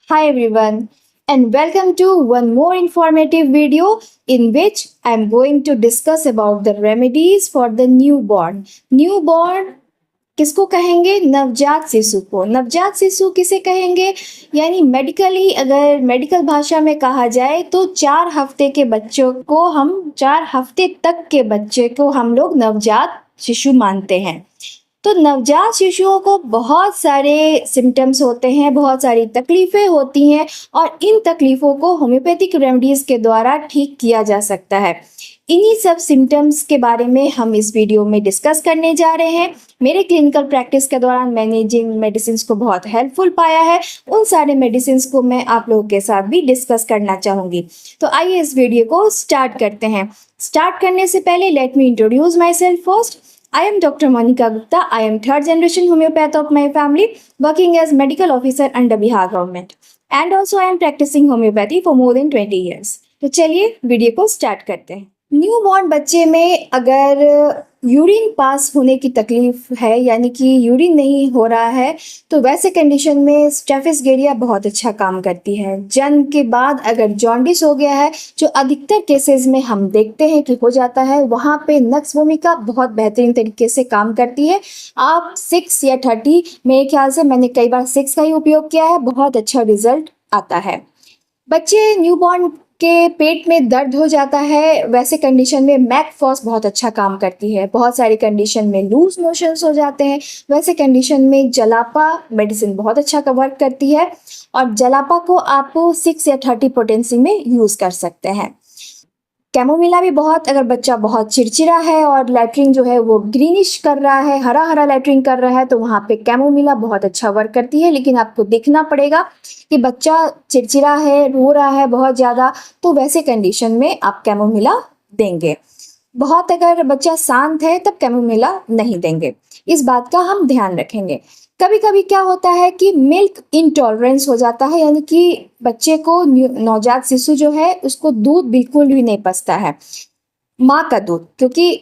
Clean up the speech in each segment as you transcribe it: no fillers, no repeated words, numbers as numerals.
Hi everyone, and welcome to one more informative video in which I'm going to discuss about the remedies for the newborn. Newborn किसको कहेंगे? नवजात शिशु को। नवजात शिशु किसे कहेंगे? यानी मेडिकली अगर मेडिकल भाषा में कहा जाए तो 4 हफ्ते के बच्चों को हम 4 हफ्ते तक के बच्चे को हम लोग नवजात शिशु मानते हैं। तो नवजात शिशुओं को बहुत सारे सिम्टम्स होते हैं, बहुत सारी तकलीफ़ें होती हैं और इन तकलीफ़ों को होम्योपैथिक रेमेडीज़ के द्वारा ठीक किया जा सकता है। इन्हीं सब सिम्टम्स के बारे में हम इस वीडियो में डिस्कस करने जा रहे हैं। मेरे क्लिनिकल प्रैक्टिस के दौरान मैंने जिन मेडिसिन्स को बहुत हेल्पफुल पाया है, उन सारे मेडिसिन्स को मैं आप लोगों के साथ भी डिस्कस करना चाहूँगी। तो आइए इस वीडियो को स्टार्ट करते हैं। स्टार्ट करने से पहले let me introduce my self first. I am Dr. Monica Gupta. I am third generation homeopath of my family, working as medical officer under Bihar government. And also I am practicing homeopathy for more than 20 years. तो चलिए video को start करते हैं। New born बच्चे में अगर urine pass होने की तकलीफ है, यानी कि यूरिन नहीं हो रहा है, तो वैसे कंडीशन में स्टेफिसगेरिया बहुत अच्छा काम करती है। जन्म के बाद अगर जॉन्डिस हो गया है, जो अधिकतर केसेस में हम देखते हैं कि हो जाता है, वहाँ पे नक्स भूमिका बहुत बेहतरीन तरीके से काम करती है। आप 6 या 30, मेरे ख्याल से मैंने कई बार 6 का ही उपयोग किया है, बहुत अच्छा रिजल्ट आता है। बच्चे न्यूबॉर्न के पेट में दर्द हो जाता है, वैसे कंडीशन में मैकफॉस बहुत अच्छा काम करती है। बहुत सारी कंडीशन में लूज मोशंस हो जाते हैं, वैसे कंडीशन में जलापा मेडिसिन बहुत अच्छा वर्क करती है और जलापा को आप 6 या 30 पोटेंसी में यूज़ कर सकते हैं। कैमोमिला भी बहुत, अगर बच्चा बहुत चिड़चिड़ा है और लैट्रिन जो है वो ग्रीनिश कर रहा है, हरा हरा लैट्रिन कर रहा है, तो वहाँ पे कैमोमिला बहुत अच्छा वर्क करती है। लेकिन आपको देखना पड़ेगा कि बच्चा चिड़चिड़ा है, रो रहा है बहुत ज़्यादा, तो वैसे कंडीशन में आप कैमोमिला देंगे। बहुत अगर बच्चा शांत है तब कैमोमिला नहीं देंगे, इस बात का हम ध्यान रखेंगे। कभी कभी क्या होता है कि मिल्क इंटॉलरेंस हो जाता है, यानी कि बच्चे को नवजात शिशु जो है उसको दूध बिल्कुल भी नहीं पचता है, माँ का दूध, क्योंकि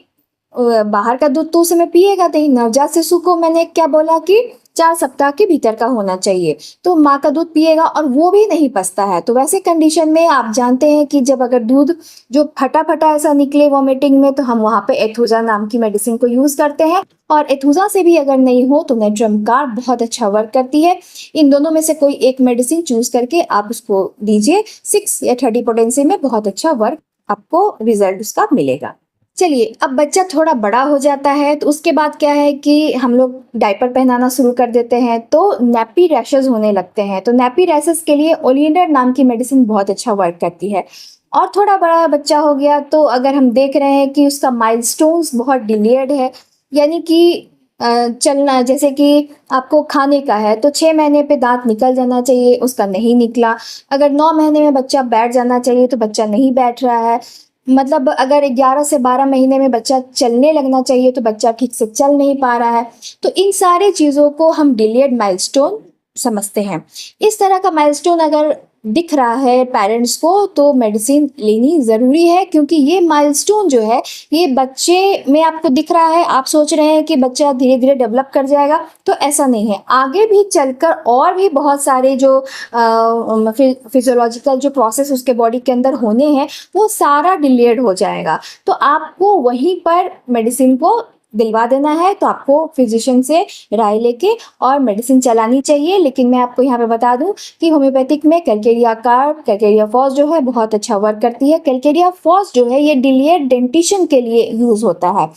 बाहर का दूध तो उस समय पिएगा नहीं। नवजात शिशु को मैंने क्या बोला कि 4 सप्ताह के भीतर का होना चाहिए, तो माँ का दूध पिएगा और वो भी नहीं पचता है। तो वैसे कंडीशन में आप जानते हैं कि जब अगर दूध जो फटा फटा ऐसा निकले वॉमिटिंग में, तो हम वहाँ पे एथुजा नाम की मेडिसिन को यूज़ करते हैं। और एथुजा से भी अगर नहीं हो तो नेट्रम कार्ब बहुत अच्छा वर्क करती है। इन दोनों में से कोई एक मेडिसिन चूज करके आप उसको दीजिए। 6 या 30 पोटेंसी में बहुत अच्छा वर्क आपको रिजल्ट उसका मिलेगा। चलिए, अब बच्चा थोड़ा बड़ा हो जाता है तो उसके बाद क्या है कि हम लोग डायपर पहनाना शुरू कर देते हैं, तो नैपी रैशेज होने लगते हैं। तो नैपी रैशेज के लिए ओलिएंडर नाम की मेडिसिन बहुत अच्छा वर्क करती है। और थोड़ा बड़ा बच्चा हो गया तो अगर हम देख रहे हैं कि उसका माइलस्टोन्स बहुत डिलेड है, यानी कि चलना, जैसे कि आपको खाने का है तो 6 महीने पे दांत निकल जाना चाहिए, उसका नहीं निकला। अगर 9 महीने में बच्चा बैठ जाना चाहिए तो बच्चा नहीं बैठ रहा है। मतलब अगर 11 से 12 महीने में बच्चा चलने लगना चाहिए तो बच्चा ठीक से चल नहीं पा रहा है। तो इन सारे चीज़ों को हम डिलेड माइलस्टोन समझते हैं। इस तरह का माइलस्टोन अगर दिख रहा है पेरेंट्स को तो मेडिसिन लेनी ज़रूरी है, क्योंकि ये माइलस्टोन जो है ये बच्चे में आपको दिख रहा है, आप सोच रहे हैं कि बच्चा धीरे धीरे डेवलप कर जाएगा, तो ऐसा नहीं है। आगे भी चलकर और भी बहुत सारे जो फिजियोलॉजिकल जो प्रोसेस उसके बॉडी के अंदर होने हैं वो सारा डिलेड हो जाएगा। तो आपको वहीं पर मेडिसिन को दिलवा देना है, तो आपको फिजिशियन से राय लेके और मेडिसिन चलानी चाहिए। लेकिन मैं आपको यहाँ पे बता दूं कि होम्योपैथिक में कैलकेरिया कार्ब, कैलकेरिया फॉस जो है बहुत अच्छा वर्क करती है। कैलकेरिया फॉस जो है ये डिलेड डेंटिशन के लिए यूज़ होता है।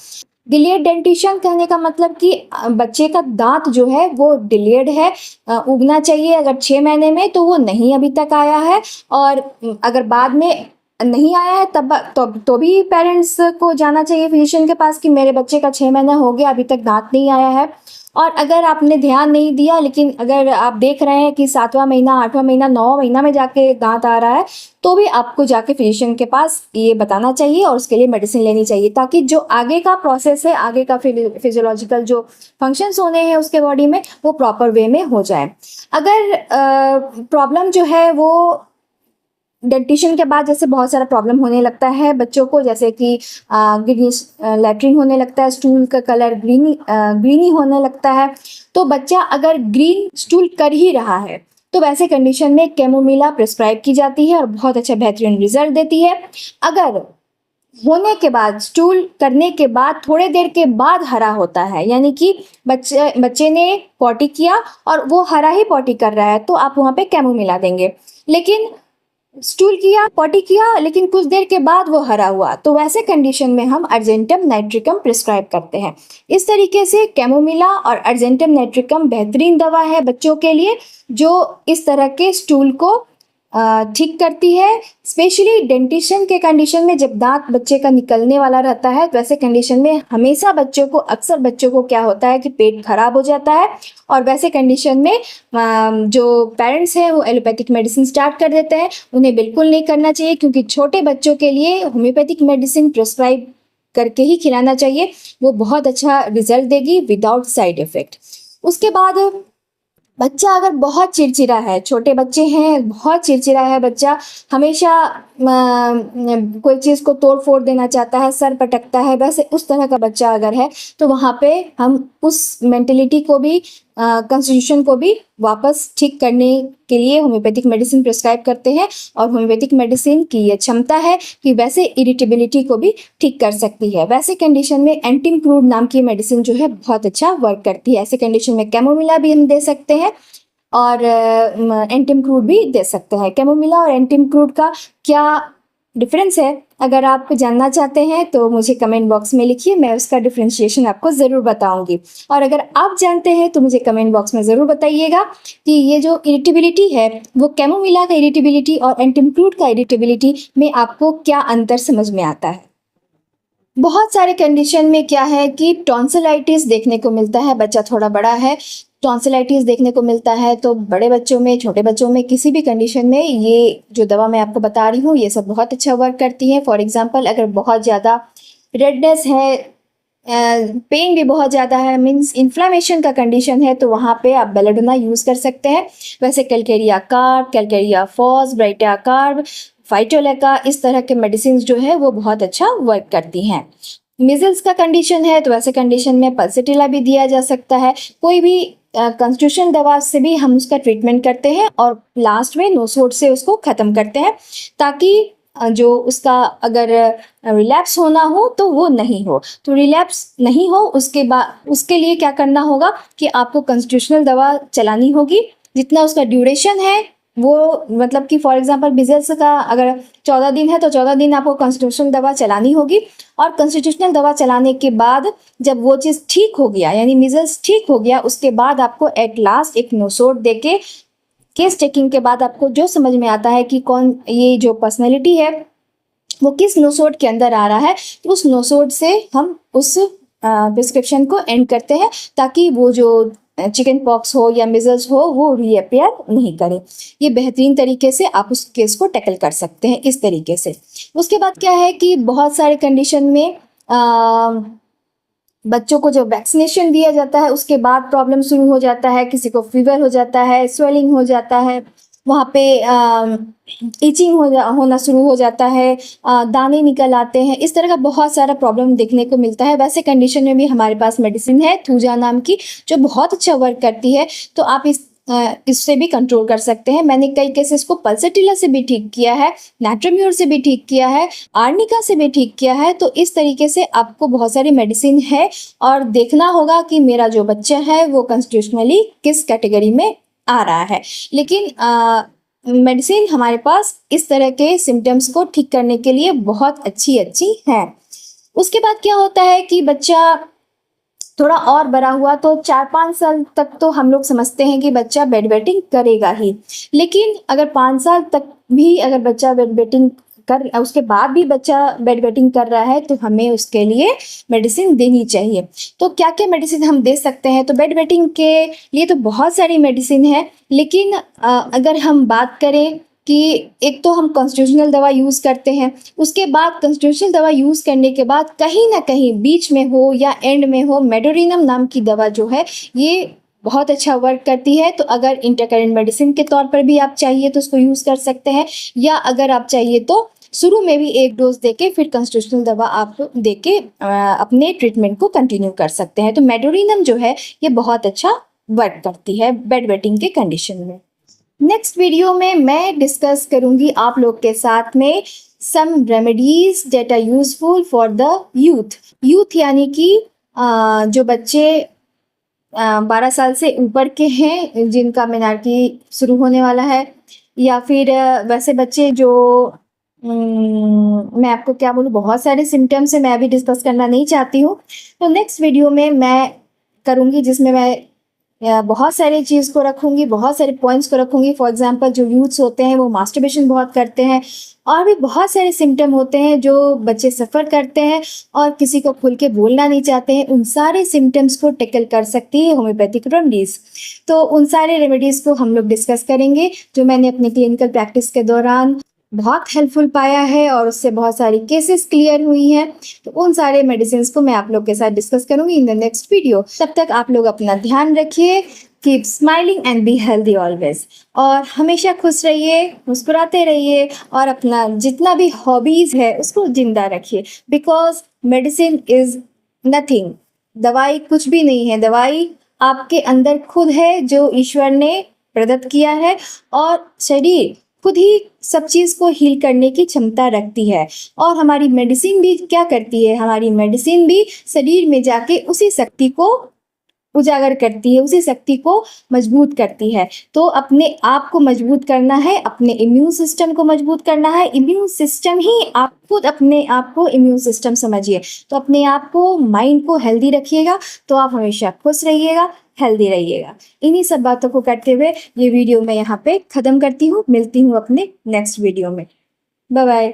डिलेड डेंटिशन कहने का मतलब कि बच्चे का दांत जो है वो डिलेड है, उगना चाहिए अगर 6 महीने में, तो वो नहीं अभी तक आया है। और अगर बाद में नहीं आया है तब तो भी पेरेंट्स को जाना चाहिए फिजिशियन के पास कि मेरे बच्चे का 6 महीना हो गया, अभी तक दांत नहीं आया है। और अगर आपने ध्यान नहीं दिया, लेकिन अगर आप देख रहे हैं कि 7वां महीना, 8वां महीना, 9वां महीना में जाके दांत आ रहा है, तो भी आपको जाके फिजिशियन के पास ये बताना चाहिए और उसके लिए मेडिसिन लेनी चाहिए, ताकि जो आगे का प्रोसेस है, आगे का फिजियोलॉजिकल जो फंक्शंस होने हैं उसके बॉडी में, वो प्रॉपर वे में हो जाए। अगर प्रॉब्लम जो है वो डेंटिशन के बाद जैसे बहुत सारा प्रॉब्लम होने लगता है बच्चों को, जैसे कि ग्रीनिश लैट्रिन होने लगता है, स्टूल का कलर ग्रीनी होने लगता है। तो बच्चा अगर ग्रीन स्टूल कर ही रहा है तो वैसे कंडीशन में कैमोमिला प्रिस्क्राइब की जाती है और बहुत अच्छा बेहतरीन रिजल्ट देती है। अगर होने के बाद, स्टूल करने के बाद थोड़े देर के बाद हरा होता है, यानी कि बच्चे ने पॉटी किया और वो हरा ही पॉटी कर रहा है, तो आप वहाँ पे कैमोमिला देंगे। लेकिन स्टूल किया, पॉटी किया, लेकिन कुछ देर के बाद वो हरा हुआ, तो वैसे कंडीशन में हम अर्जेंटम नाइट्रिकम प्रिस्क्राइब करते हैं। इस तरीके से कैमोमिला और अर्जेंटम नाइट्रिकम बेहतरीन दवा है बच्चों के लिए, जो इस तरह के स्टूल को ठीक करती है। स्पेशली डेंटिशन के कंडीशन में, जब दांत बच्चे का निकलने वाला रहता है, तो वैसे कंडीशन में हमेशा अक्सर बच्चों को क्या होता है कि पेट खराब हो जाता है, और वैसे कंडीशन में जो पेरेंट्स हैं वो एलोपैथिक मेडिसिन स्टार्ट कर देते हैं। उन्हें बिल्कुल नहीं करना चाहिए, क्योंकि छोटे बच्चों के लिए होम्योपैथिक मेडिसिन प्रिस्क्राइब करके ही खिलाना चाहिए। वो बहुत अच्छा रिजल्ट देगी विदाउट साइड इफेक्ट। उसके बाद बच्चा अगर बहुत चिड़चिड़ा है, छोटे बच्चे हैं, बहुत चिड़चिड़ा है बच्चा, हमेशा कोई चीज़ को तोड़ फोड़ देना चाहता है, सर पटकता है, वैसे उस तरह का बच्चा अगर है, तो वहाँ पे हम उस मेंटेलिटी को भी, कॉन्स्टिट्यूशन को भी वापस ठीक करने के लिए होम्योपैथिक मेडिसिन प्रिस्क्राइब करते हैं। और होम्योपैथिक मेडिसिन की ये क्षमता है कि वैसे इरिटेबिलिटी को भी ठीक कर सकती है। वैसे कंडीशन में एंटिमक्रूड नाम की मेडिसिन जो है बहुत अच्छा वर्क करती है। ऐसे कंडीशन में कैमोमिला भी हम दे सकते हैं और एंटिमक्रूड भी दे सकते हैं। कैमोमिला और एंटिमक्रूड का क्या डिफरेंस है, अगर आप जानना चाहते हैं तो मुझे कमेंट बॉक्स में लिखिए, मैं उसका डिफरेंशिएशन आपको ज़रूर बताऊंगी। और अगर आप जानते हैं तो मुझे कमेंट बॉक्स में ज़रूर बताइएगा कि ये जो इरिटेबिलिटी है, वो कैमोमिला का इरिटेबिलिटी और एंटिमक्रूड का इरिटेबिलिटी में आपको क्या अंतर समझ में आता है। बहुत सारे कंडीशन में क्या है कि टॉन्सिलाइटिस देखने को मिलता है। बच्चा थोड़ा बड़ा है, टॉन्सिलाइटिस देखने को मिलता है, तो बड़े बच्चों में, छोटे बच्चों में, किसी भी कंडीशन में ये जो दवा मैं आपको बता रही हूँ, ये सब बहुत अच्छा वर्क करती है। फॉर एग्जांपल, अगर बहुत ज़्यादा रेडनेस है, पेन भी बहुत ज़्यादा है, मीन्स इन्फ्लामेशन का कंडीशन है, तो वहाँ पे आप बेलेडोना यूज़ कर सकते हैं। वैसे calcarea carb, calcarea phos, baryta carb, phytolacca, इस तरह के मेडिसिन जो है वो बहुत अच्छा वर्क करती हैं। मिजल्स का कंडीशन है, तो वैसे कंडीशन में पल्सेटिला भी दिया जा सकता है। कोई भी कॉन्स्टिट्यूशन दवा से भी हम उसका ट्रीटमेंट करते हैं और लास्ट में नोसोड से उसको ख़त्म करते हैं, ताकि जो उसका अगर रिलैप्स होना हो तो वो नहीं हो। तो रिलैप्स नहीं हो उसके बाद, उसके लिए क्या करना होगा कि आपको कॉन्स्टिट्यूशनल दवा चलानी होगी। जितना उसका ड्यूरेशन है वो, मतलब कि फॉर एग्जांपल मिजल्स का अगर 14 दिन है तो 14 दिन आपको कॉन्स्टिट्यूशनल दवा चलानी होगी। और कॉन्स्टिट्यूशनल दवा चलाने के बाद जब वो चीज़ ठीक हो गया, यानी मिजल्स ठीक हो गया, उसके बाद आपको एट लास्ट एक नोसोड देके, केस टेकिंग के बाद आपको जो समझ में आता है कि कौन ये जो पर्सनैलिटी है वो किस नोसोड के अंदर आ रहा है, तो उस नोसोड से हम उस प्रिस्क्रिप्शन को एंड करते हैं, ताकि वो जो चिकन पॉक्स हो या मिजल्स हो वो रीअपियर नहीं करे। ये बेहतरीन तरीके से आप उस केस को टैकल कर सकते हैं इस तरीके से। उसके बाद क्या है कि बहुत सारे कंडीशन में बच्चों को जब वैक्सीनेशन दिया जाता है उसके बाद प्रॉब्लम शुरू हो जाता है। किसी को फीवर हो जाता है, स्वेलिंग हो जाता है, वहाँ पे इचिंग होना शुरू हो जाता है, दाने निकल आते हैं, इस तरह का बहुत सारा प्रॉब्लम देखने को मिलता है। वैसे कंडीशन में भी हमारे पास मेडिसिन है थूजा नाम की, जो बहुत अच्छा वर्क करती है, तो आप इससे भी कंट्रोल कर सकते हैं। मैंने कई केसेस को पल्सेटिला से भी ठीक किया है, नाट्रोम्योर से भी ठीक किया है, आर्निका से भी ठीक किया है। तो इस तरीके से आपको बहुत सारी मेडिसिन है और देखना होगा कि मेरा जो बच्चा है वो कॉन्स्टिट्यूशनली किस कैटेगरी में आ रहा है। लेकिन मेडिसिन हमारे पास इस तरह के सिम्टम्स को ठीक करने के लिए बहुत अच्छी है। उसके बाद क्या होता है कि बच्चा थोड़ा और बड़ा हुआ तो 4-5 साल तक तो हम लोग समझते हैं कि बच्चा बेड वेटिंग करेगा ही, लेकिन अगर 5 साल तक भी अगर बच्चा बेड वेटिंग उसके बाद भी बच्चा बेड वेटिंग कर रहा है तो हमें उसके लिए मेडिसिन देनी चाहिए। तो क्या क्या मेडिसिन हम दे सकते हैं? तो बेड वेटिंग के लिए तो बहुत सारी मेडिसिन है, लेकिन अगर हम बात करें कि एक तो हम कॉन्स्टिट्यूशनल दवा यूज़ करते हैं, उसके बाद कॉन्स्टिट्यूशनल दवा यूज़ करने के बाद कहीं ना कहीं बीच में हो या एंड में हो, मेडोरिनम नाम की दवा जो है ये बहुत अच्छा वर्क करती है। तो अगर इंटरकरेंट मेडिसिन के तौर पर भी आप चाहिए तो उसको यूज़ कर सकते हैं, या अगर आप चाहिए तो शुरू में भी एक डोज देके फिर कॉन्स्टिट्यूशनल दवा आप देके अपने ट्रीटमेंट को कंटिन्यू कर सकते हैं। तो मेडोरिनम जो है ये बहुत अच्छा वर्क करती है बेड वेटिंग के कंडीशन में। नेक्स्ट वीडियो में मैं डिस्कस करूंगी आप लोग के साथ में some remedies that are useful for the youth यानी कि जो बच्चे 12 साल से ऊपर के हैं जिनका मेनार्की शुरू होने वाला है, या फिर वैसे बच्चे जो मैं आपको क्या बोलूँ, बहुत सारे सिम्टम्स है, मैं अभी डिस्कस करना नहीं चाहती हूँ। तो नेक्स्ट वीडियो में मैं करूँगी जिसमें मैं बहुत सारे चीज़ को रखूँगी, बहुत सारे पॉइंट्स को रखूँगी। फॉर एग्जांपल जो यूथ्स होते हैं वो मास्टरबेशन बहुत करते हैं, और भी बहुत सारे सिम्टम होते हैं जो बच्चे सफ़र करते हैं और किसी को खुल के बोलना नहीं चाहते हैं। उन सारे सिम्टम्स को टैकल कर सकती है होम्योपैथिक रेमेडीज़। तो उन सारे रेमेडीज़ को हम लोग डिस्कस करेंगे जो मैंने अपनी क्लिनिकल प्रैक्टिस के दौरान बहुत हेल्पफुल पाया है और उससे बहुत सारी केसेस क्लियर हुई हैं। तो उन सारे मेडिसिन को मैं आप लोग के साथ डिस्कस करूंगी इन द नेक्स्ट वीडियो। तब तक आप लोग अपना ध्यान रखिए, keep smiling and be healthy always, और हमेशा खुश रहिए, मुस्कुराते रहिए, और अपना जितना भी हॉबीज़ है उसको जिंदा रखिए। बिकॉज मेडिसिन इज़ नथिंग, दवाई कुछ भी नहीं है। दवाई आपके अंदर खुद है जो ईश्वर ने प्रदत्त किया है, और शरीर खुद ही सब चीज़ को हील करने की क्षमता रखती है। और हमारी मेडिसिन भी क्या करती है, हमारी मेडिसिन भी शरीर में जाके उसी शक्ति को उजागर करती है, उसी शक्ति को मजबूत करती है। तो अपने आप को मजबूत करना है, अपने इम्यून सिस्टम को मजबूत करना है। इम्यून सिस्टम ही, आप खुद अपने आप को इम्यून सिस्टम समझिए। तो अपने आप को, माइंड को हेल्दी रखिएगा तो आप हमेशा खुश रहिएगा, हेल्दी रहिएगा। इन्हीं सब बातों को करते हुए ये वीडियो मैं यहाँ पे ख़त्म करती हूँ। मिलती हूँ अपने नेक्स्ट वीडियो में। Bye bye.